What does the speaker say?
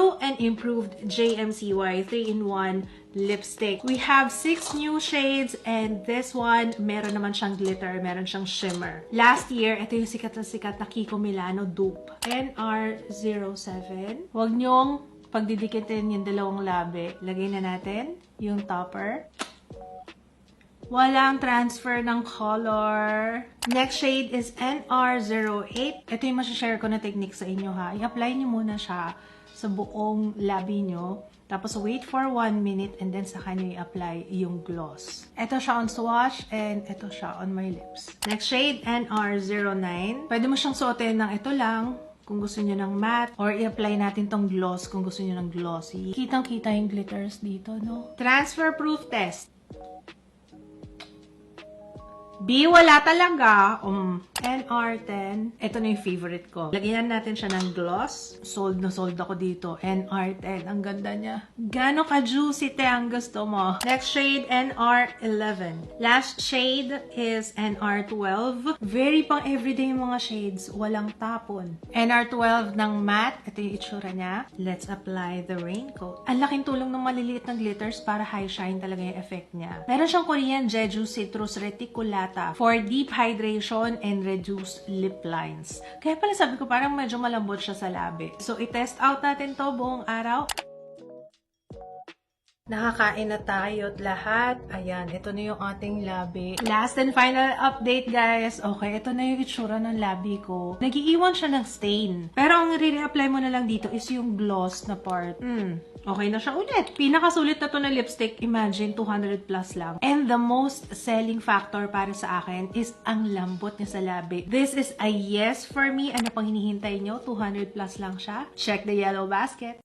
New and improved JMCY 3-in-1 lipstick. We have 6 new shades and this one, meron naman siyang glitter, meron siyang shimmer. Last year, ito yung sikat na Kiko Milano dupe. NR07. Huwag niyong pagdidikitin yung dalawang labi. Lagay na natin yung topper. Walang transfer ng color. Next shade is NR08. Ito yung masashare ko na technique sa inyo ha. I-apply niyo muna siya sa buong labi nyo. Tapos wait for 1 minute and then saka nyo i-apply yung gloss. Ito siya on swatch and ito siya on my lips. Next shade, NR09. Pwede mo siyang suotin ng ito lang kung gusto nyo ng matte or i-apply natin tong gloss kung gusto nyo ng glossy. Kitang-kita yung glitters dito, no? Transfer proof test. B, wala talaga. NR10. Ito na yung favorite ko. Lagyan natin siya ng gloss. Sold na sold ako dito. NR10. Ang ganda niya. Gano'n ka-juicy, te, ang gusto mo. Next shade, NR11. Last shade is NR12. Very pang everyday yung mga shades. Walang tapon. NR12 ng matte. Ito yung itsura niya. Let's apply the raincoat. Ang laking tulong ng maliliit na glitters para high shine talaga yung effect niya. Meron siyang Korean Jeju Citrus Reticulata for deep hydration and reduced lip lines. Kaya pala sabi ko parang medyo malambot siya sa labi. So, i-test out natin to buong araw. Nakakain na tayo't lahat. Ayan, ito na yung ating labi. Last and final update, guys. Okay, ito na yung itsura ng labi ko. Nagiiwan siya ng stain. Pero ang re-apply mo na lang dito is yung gloss na part. Okay na siya ulit. Pinakasulit na to na lipstick, imagine, 200 plus lang. And the most selling factor para sa akin is ang lambot niya sa labi. This is a yes for me. Ano pang hinihintay nyo? 200 plus lang siya. Check the yellow basket.